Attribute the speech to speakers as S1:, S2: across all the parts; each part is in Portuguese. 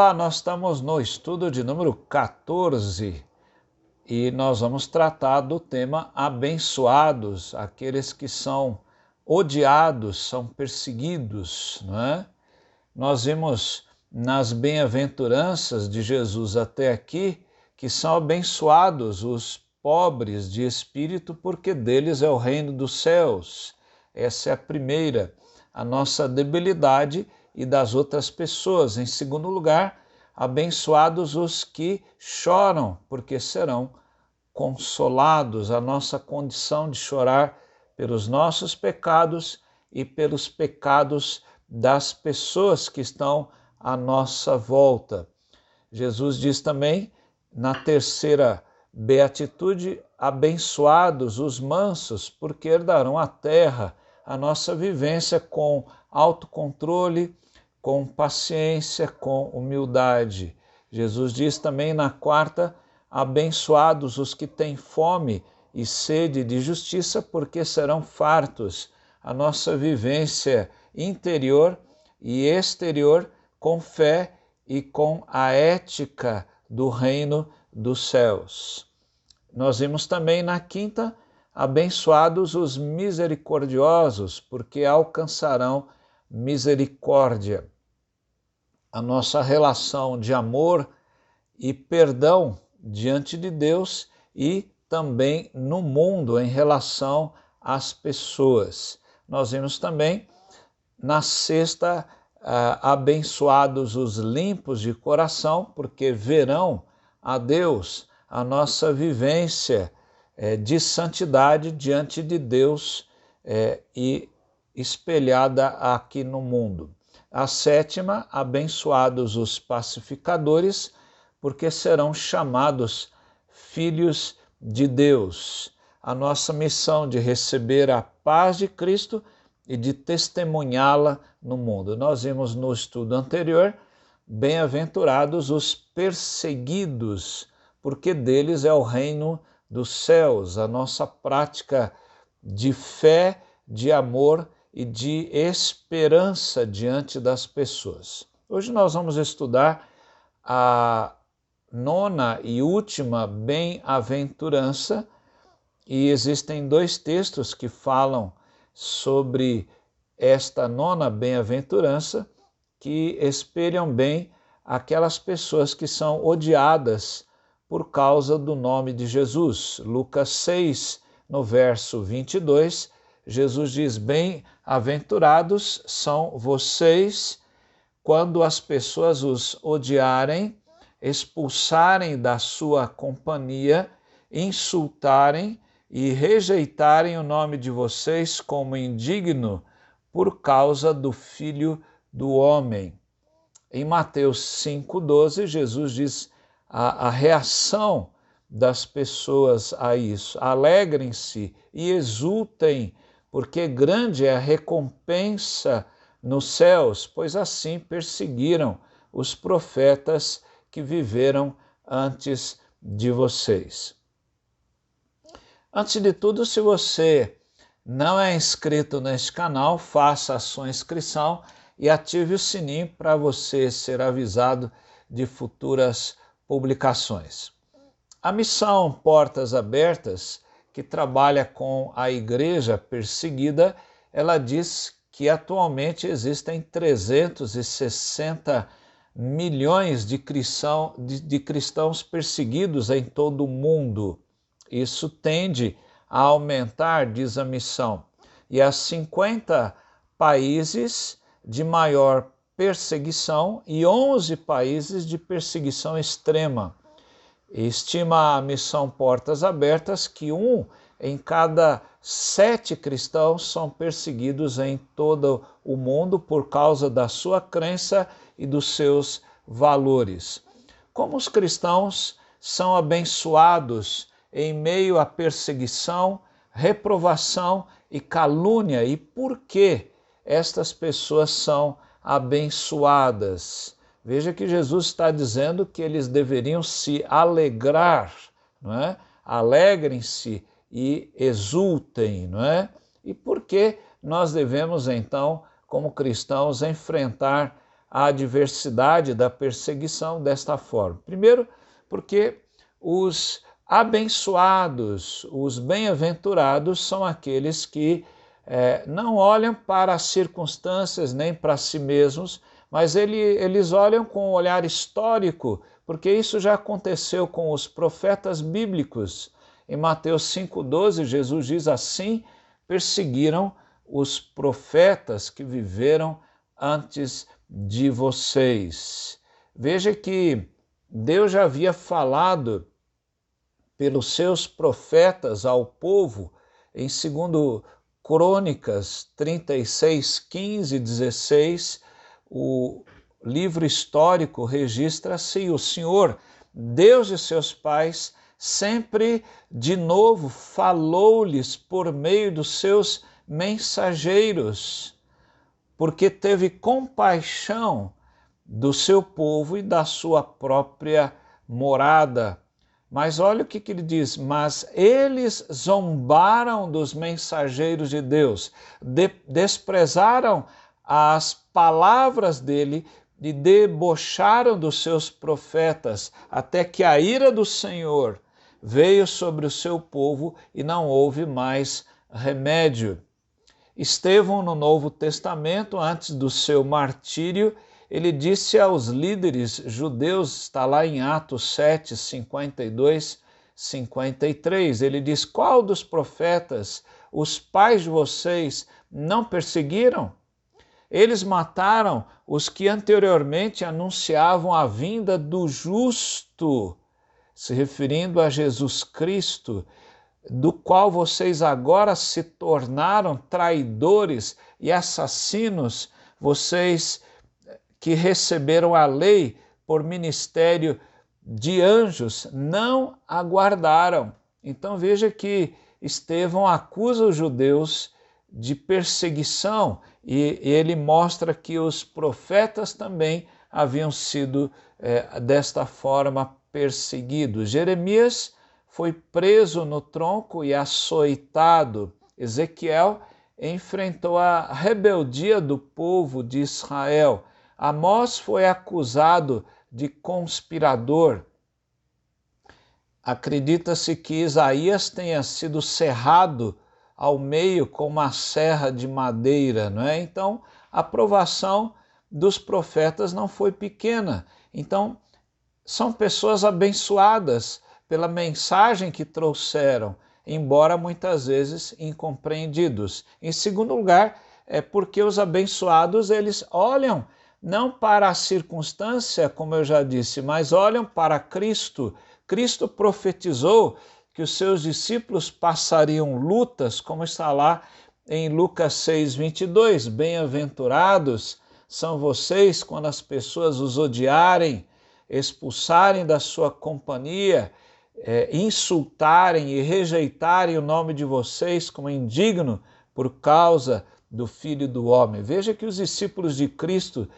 S1: Olá, nós estamos no estudo de número 14 e nós vamos tratar do tema abençoados, aqueles que são odiados, são perseguidos, não é? Nós vimos nas bem-aventuranças de Jesus até aqui que são abençoados os pobres de espírito, porque deles é o reino dos céus. Essa é a primeira, a nossa debilidade e das outras pessoas. Em segundo lugar, abençoados os que choram, porque serão consolados. A nossa condição de chorar pelos nossos pecados e pelos pecados das pessoas que estão à nossa volta. Jesus diz também, na terceira beatitude, abençoados os mansos, porque herdarão a terra. A nossa vivência com autocontrole, com paciência, com humildade. Jesus diz também na quarta, abençoados os que têm fome e sede de justiça, porque serão fartos. A nossa vivência interior e exterior com fé e com a ética do reino dos céus. Nós vimos também na quinta, abençoados os misericordiosos, porque alcançarão misericórdia. A nossa relação de amor e perdão diante de Deus e também no mundo em relação às pessoas. Nós vimos também na sexta, abençoados os limpos de coração, porque verão a Deus. A nossa vivência de santidade diante de Deus e espelhada aqui no mundo. A sétima, abençoados os pacificadores, porque serão chamados filhos de Deus. A nossa missão de receber a paz de Cristo e de testemunhá-la no mundo. Nós vimos no estudo anterior, bem-aventurados os perseguidos, porque deles é o reino dos céus. A nossa prática de fé, de amor e de esperança diante das pessoas. Hoje nós vamos estudar a nona e última bem-aventurança, e existem dois textos que falam sobre esta nona bem-aventurança, que espelham bem aquelas pessoas que são odiadas por causa do nome de Jesus. Lucas 6, no verso 22, Jesus diz: bem-aventurados são vocês quando as pessoas os odiarem, expulsarem da sua companhia, insultarem e rejeitarem o nome de vocês como indigno por causa do Filho do Homem. Em Mateus 5,12, Jesus diz a reação das pessoas a isso. Alegrem-se e exultem, porque grande é a recompensa nos céus, pois assim perseguiram os profetas que viveram antes de vocês. Antes de tudo, se você não é inscrito neste canal, faça a sua inscrição e ative o sininho para você ser avisado de futuras publicações. A missão Portas Abertas, que trabalha com a igreja perseguida, ela diz que atualmente existem 360 milhões de cristãos perseguidos em todo o mundo. Isso tende a aumentar, diz a missão, e há 50 países de maior perseguição e 11 países de perseguição extrema. Estima a missão Portas Abertas que 1 em cada 7 cristãos são perseguidos em todo o mundo por causa da sua crença e dos seus valores. Como os cristãos são abençoados em meio à perseguição, reprovação e calúnia, e por que estas pessoas são abençoadas? Veja que Jesus está dizendo que eles deveriam se alegrar, não é? Alegrem-se e exultem, não é? E por que nós devemos, então, como cristãos, enfrentar a adversidade da perseguição desta forma. Primeiro, porque os abençoados, os bem-aventurados são aqueles que não olham para as circunstâncias nem para si mesmos, mas eles olham com um olhar histórico, porque isso já aconteceu com os profetas bíblicos. Em Mateus 5,12, Jesus diz assim: perseguiram os profetas que viveram antes de vocês. Veja que Deus já havia falado pelos seus profetas ao povo em 2 Crônicas 36, 15 e 16, o livro histórico registra assim: o Senhor, Deus de seus pais, sempre de novo falou-lhes por meio dos seus mensageiros, porque teve compaixão do seu povo e da sua própria morada. Mas olha o que ele diz: mas eles zombaram dos mensageiros de Deus, desprezaram as palavras dele e debocharam dos seus profetas, até que a ira do Senhor veio sobre o seu povo e não houve mais remédio. Estevão, no Novo Testamento, antes do seu martírio, ele disse aos líderes judeus, está lá em Atos 7, 52, 53, ele diz: qual dos profetas os pais de vocês não perseguiram? Eles mataram os que anteriormente anunciavam a vinda do justo, se referindo a Jesus Cristo, do qual vocês agora se tornaram traidores e assassinos, vocês que receberam a lei por ministério de anjos, não aguardaram. Então veja que Estevão acusa os judeus de perseguição e ele mostra que os profetas também haviam sido desta forma perseguidos. Jeremias foi preso no tronco e açoitado. Ezequiel enfrentou a rebeldia do povo de Israel. Amós foi acusado de conspirador. Acredita-se que Isaías tenha sido serrado ao meio com uma serra de madeira, não é? Então, a provação dos profetas não foi pequena. Então, são pessoas abençoadas pela mensagem que trouxeram, embora muitas vezes incompreendidos. Em segundo lugar, é porque os abençoados, eles olham não para a circunstância, como eu já disse, mas olham para Cristo. Cristo profetizou que os seus discípulos passariam lutas, como está lá em Lucas 6, 22. Bem-aventurados são vocês quando as pessoas os odiarem, expulsarem da sua companhia, insultarem e rejeitarem o nome de vocês como indigno por causa do Filho do Homem. Veja que os discípulos de Cristo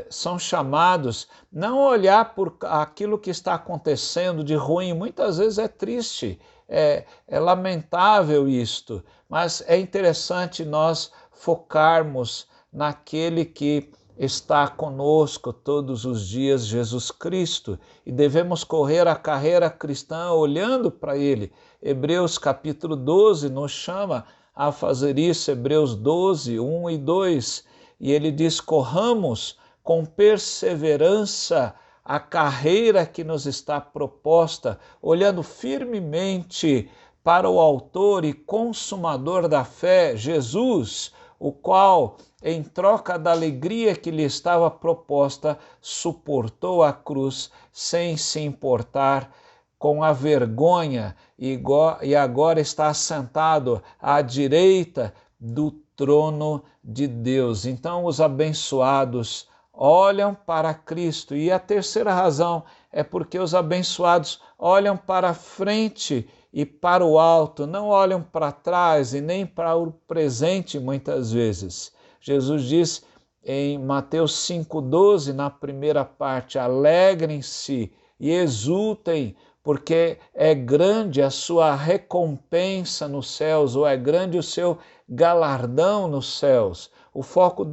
S1: são chamados não a olhar por aquilo que está acontecendo de ruim. Muitas vezes é triste, é lamentável isto, mas é interessante nós focarmos naquele que está conosco todos os dias, Jesus Cristo, e devemos correr a carreira cristã olhando para Ele. Hebreus capítulo 12 nos chama a fazer isso, Hebreus 12, 1 e 2, e ele diz: corramos com perseverança a carreira que nos está proposta, olhando firmemente para o autor e consumador da fé, Jesus, o qual, em troca da alegria que lhe estava proposta, suportou a cruz sem se importar com a vergonha e agora está sentado à direita do trono de Deus. Então, os abençoados olham para Cristo. E a terceira razão é porque os abençoados olham para frente e para o alto, não olham para trás e nem para o presente muitas vezes. Jesus diz em Mateus 5,12, na primeira parte: alegrem-se e exultem, porque é grande a sua recompensa nos céus, ou é grande o seu galardão nos céus. O foco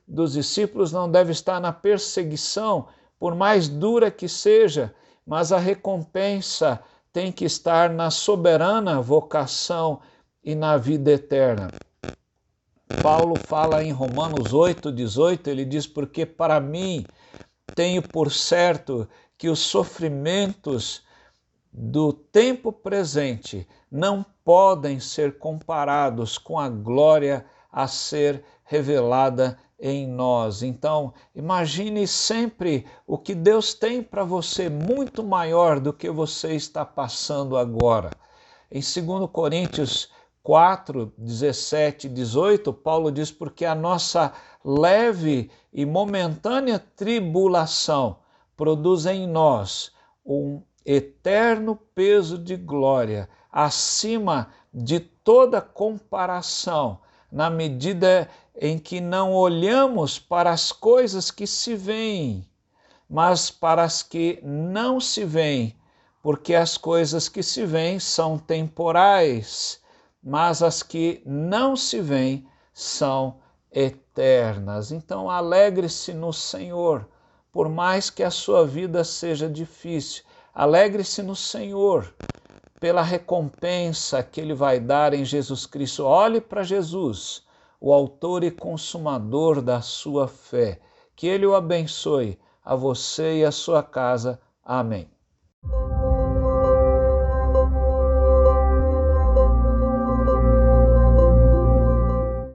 S1: dos discípulos não deve estar na perseguição, por mais dura que seja, mas a recompensa tem que estar na soberana vocação e na vida eterna. Paulo fala em Romanos 8,18, ele diz, porque para mim tenho por certo que os sofrimentos do tempo presente não podem ser comparados com a glória a ser revelada em nós. Então, imagine sempre o que Deus tem para você muito maior do que você está passando agora. Em 2 Coríntios 4, 17 e 18, Paulo diz, porque a nossa leve e momentânea tribulação produz em nós um eterno peso de glória, acima de toda comparação, na medida em que não olhamos para as coisas que se veem, mas para as que não se veem, porque as coisas que se veem são temporais, mas as que não se veem são eternas. Então, alegre-se no Senhor, por mais que a sua vida seja difícil. Alegre-se no Senhor pela recompensa que Ele vai dar em Jesus Cristo. Olhe para Jesus, o autor e consumador da sua fé. Que Ele o abençoe, a você e a sua casa. Amém.